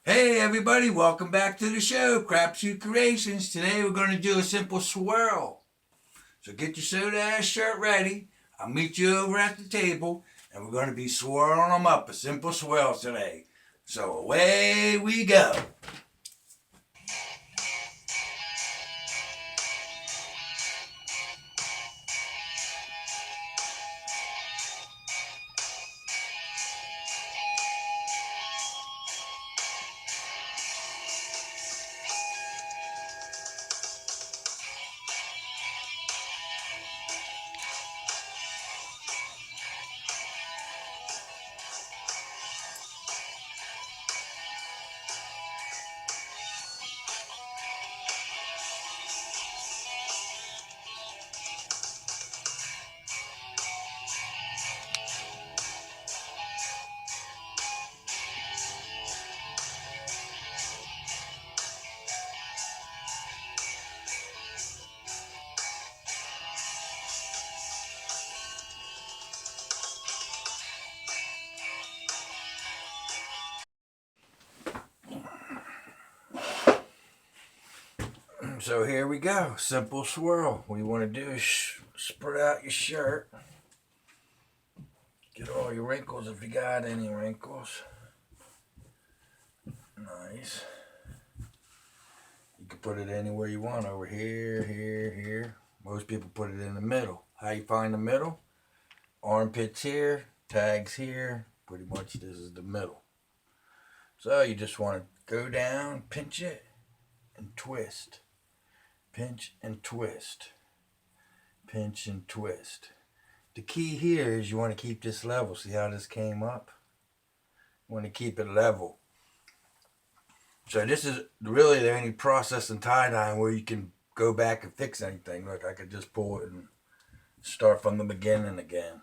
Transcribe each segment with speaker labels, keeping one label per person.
Speaker 1: Hey everybody, welcome back to the show, Crapshoot Creations. Today we're going to do a simple swirl. So get your soda ass shirt ready. I'll meet you over at the table and we're going to be swirling them up, a simple swirl today. So away we go. So here we go, simple swirl. What you want to do is spread out your shirt. Get all your wrinkles if you got any wrinkles. Nice. You can put it anywhere you want, over here, here. Most people put it in the middle. How you find the middle? Armpits here, tags here. Pretty much this is the middle. So you just want to go down, pinch it, and twist. Pinch and twist. Pinch and twist. The key here is you want to keep this level. See how this came up? You want to keep it level. So this is really the only process in tie-dyeing where you can go back and fix anything. Look, I could just pull it and start from the beginning again.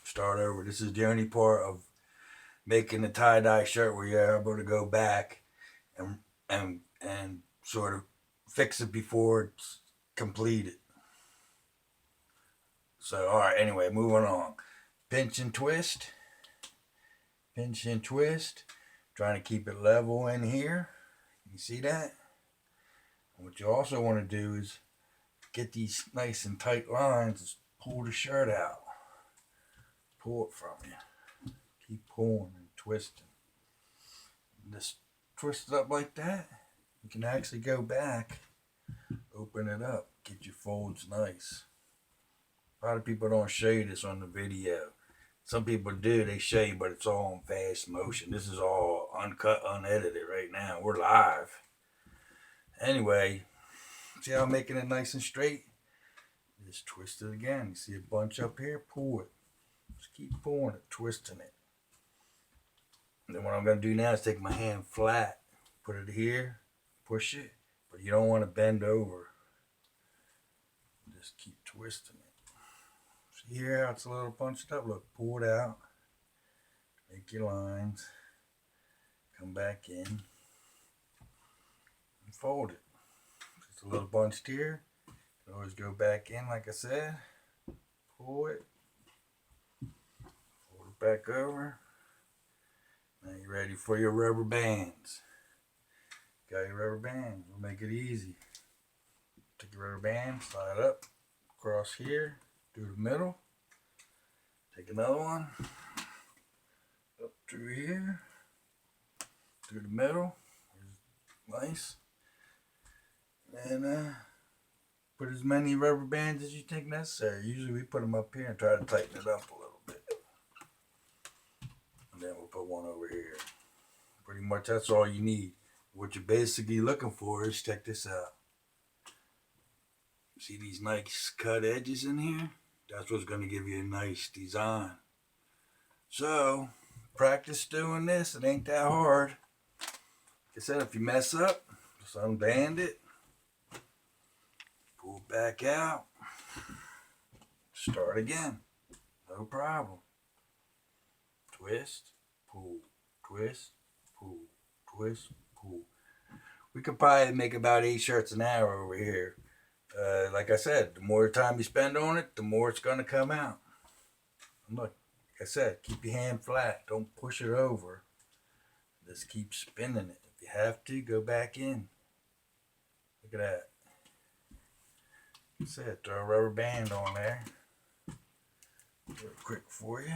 Speaker 1: Start over. This is the only part of making the tie-dye shirt where you're able to go back and sort of fix it before it's completed. So, all right, anyway, moving on. Pinch and twist. Pinch and twist. Trying to keep it level in here. You see that? And what you also want to do is get these nice and tight lines. Pull the shirt out. Pull it from you. Keep pulling and twisting. Just twist it up like that. You can actually go back, open it up, get your folds nice. A lot of people don't show you this on the video. Some people do, they show you, but it's all in fast motion. This is all uncut, unedited right now. We're live. Anyway, see how I'm making it nice and straight? Just twist it again. You see a bunch up here? Pull it. Just keep pulling it, twisting it. And then what I'm going to do now is take my hand flat, put it here, push it, but you don't want to bend over. Just keep twisting it. See here how it's a little bunched up? Look, pull it out, make your lines, come back in, and fold it. Just a little bunched here. You can always go back in, like I said, pull it, fold it back over. Now you're ready for your rubber bands. Got your rubber band. We'll make it easy. Take your rubber band, slide up, across here, through the middle. Take another one, up through here, through the middle. Nice. And put as many rubber bands as you think necessary. Usually we put them up here and try to tighten it up a little bit. And then we'll put one over here. Pretty much that's all you need. What you're basically looking for is, check this out. See these nice cut edges in here? That's what's going to give you a nice design. So, practice doing this. It ain't that hard. Like I said, if you mess up, just unband it. Pull it back out. Start again. No problem. Twist, pull, twist, pull, twist, pull. We could probably make about 8 shirts an hour over here. Like I said, the more time you spend on it, the more it's going to come out. And look, like I said, keep your hand flat. Don't push it over. Just keep spinning it. If you have to, go back in. Look at that. That's it. Throw a rubber band on there. Real quick for you.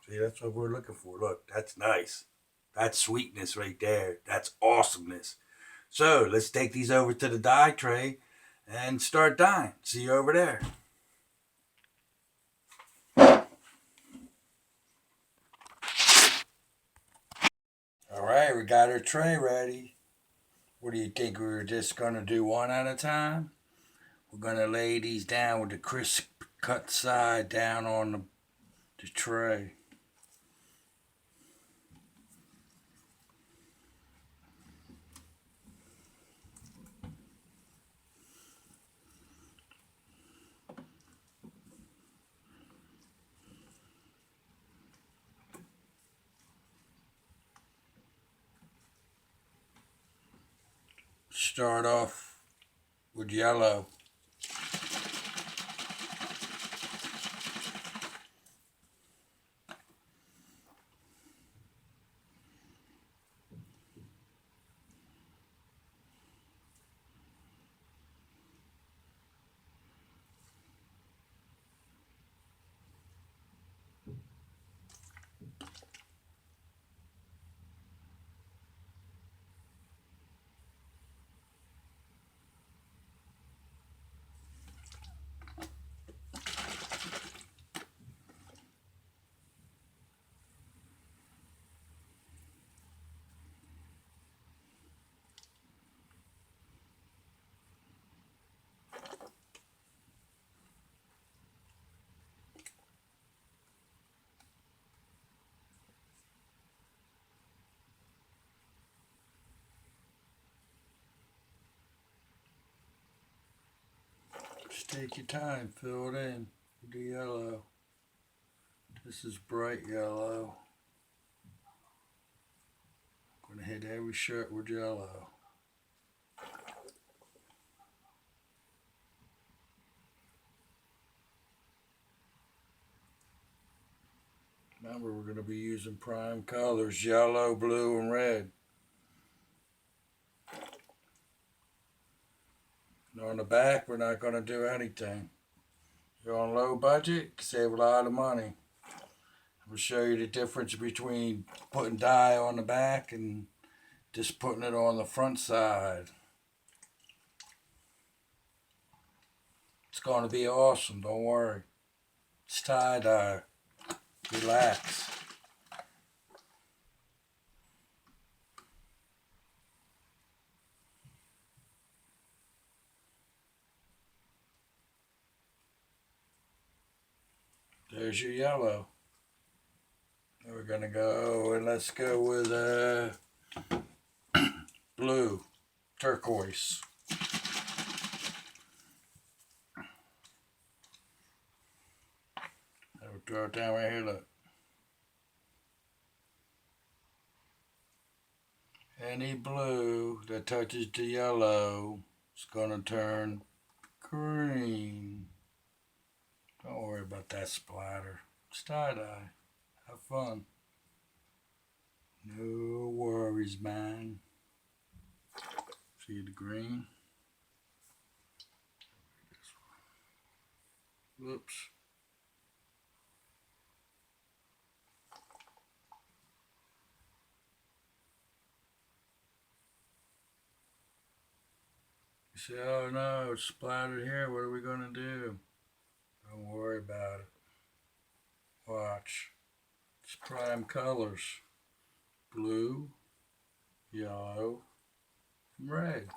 Speaker 1: See, that's what we're looking for. Look, that's nice. That's sweetness right there. That's awesomeness. So let's take these over to the dye tray and start dyeing. See you over there. All right, we got our tray ready. What do you think? We're just going to do one at a time? We're going to lay these down with the crisp cut side down on the tray. Start off with yellow. Just take your time, fill it in with the yellow. This is bright yellow. I'm going to hit every shirt with yellow. Remember, we're going to be using prime colors, yellow, blue, and red. And on the back, we're not going to do anything. You're on low budget, save a lot of money. We'll show you the difference between putting dye on the back and just putting it on the front side. It's going to be awesome, don't worry. It's tie-dye. Relax. There's your yellow. We're going to go, and let's go with blue, turquoise. I'll throw it down right here, look. Any blue that touches the yellow is going to turn green. Don't worry about that splatter. It's tie-dye. Have fun. No worries, man. See the green? Whoops. You say, oh no, it's splattered here. What are we going to do? Don't worry about it. Watch. It's prime colors. Blue, yellow, and red.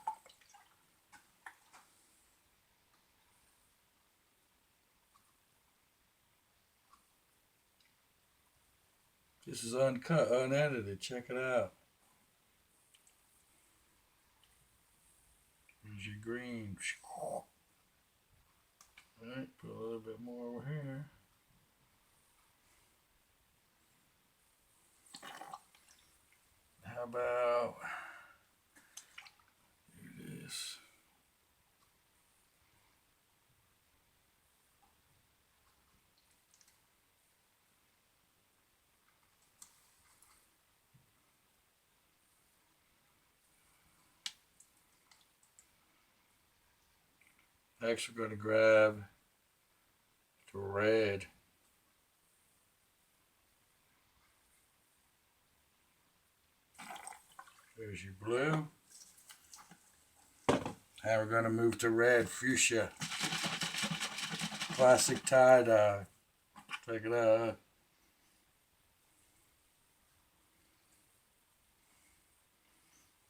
Speaker 1: This is uncut, unedited. Check it out. Here's your green. Alright, put a little bit more over here. How about do this? Next, we're going to grab the red. There's your blue. Now we're going to move to red, fuchsia. Classic tie-dye. Check it out.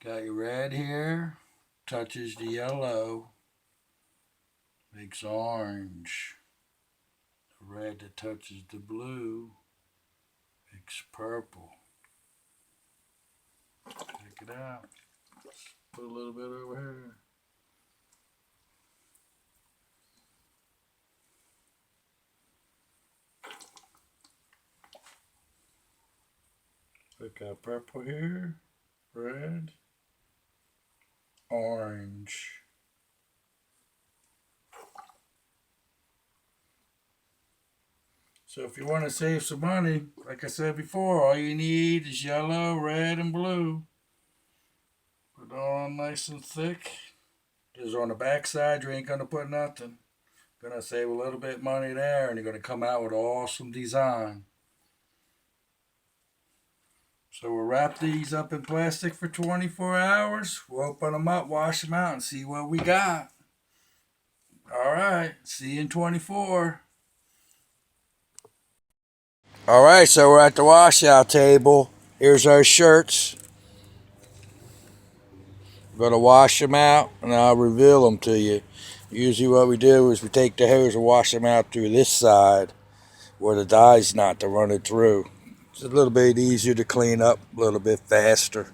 Speaker 1: Got your red here. Touches the yellow. Makes orange. The red that touches the blue makes purple. Check it out. Let's put a little bit over here. Look, got purple here, red, orange. So if you want to save some money, like I said before, all you need is yellow, red, and blue. Put it on nice and thick. Because on the back side, you ain't going to put nothing. Going to save a little bit of money there, and you're going to come out with an awesome design. So we'll wrap these up in plastic for 24 hours. We'll open them up, wash them out, and see what we got. All right, see you in 24. All right, so we're at the washout table. Here's our shirts. We're going to wash them out, and I'll reveal them to you. Usually what we do is we take the hose and wash them out through this side where the dye's not to run it through. It's a little bit easier to clean up, a little bit faster.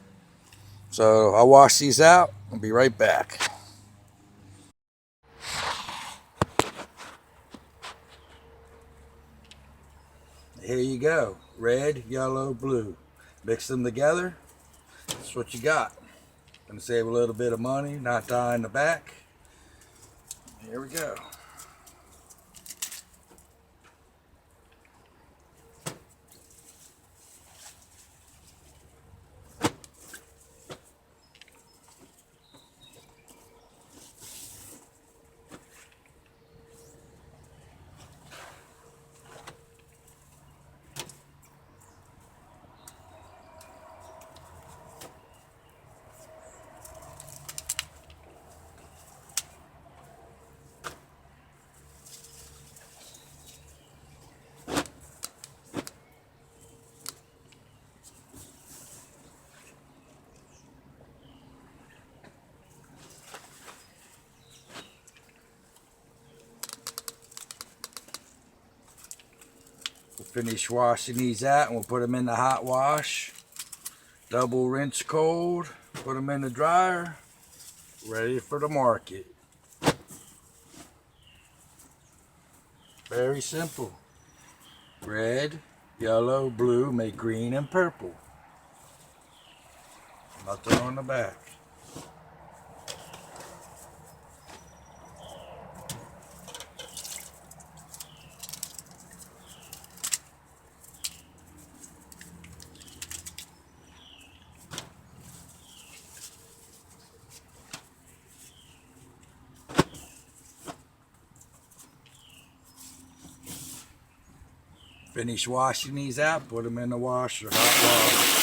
Speaker 1: So I'll wash these out and be right back. Here you go. Red, yellow, blue. Mix them together. That's what you got. Gonna save a little bit of money, not dyeing the back. Here we go. We'll finish washing these out and we'll put them in the hot wash. Double rinse cold. Put them in the dryer. Ready for the market. Very simple. Red, yellow, blue make green and purple. Nothing on the back. Finish washing these out, put them in the washer, hot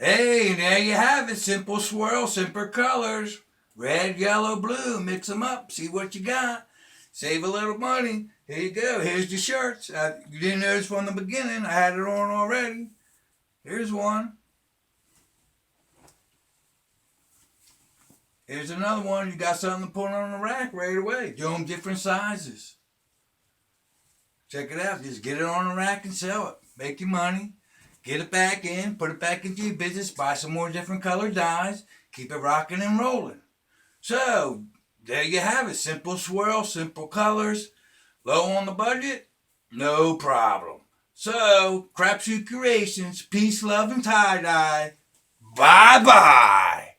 Speaker 1: Hey, there you have it. Simple swirl, simple colors. Red, yellow, blue. Mix them up. See what you got. Save a little money. Here you go. Here's the shirts. You didn't notice from the beginning. I had it on already. Here's one. Here's another one. You got something to put on the rack right away. Do them different sizes. Check it out. Just get it on the rack and sell it. Make your money. Get it back in. Put it back into your business. Buy some more different colored dyes. Keep it rocking and rolling. So, there you have it. Simple swirl, simple colors. Low on the budget? No problem. So, Crapshoot Creations. Peace, love, and tie-dye. Bye-bye.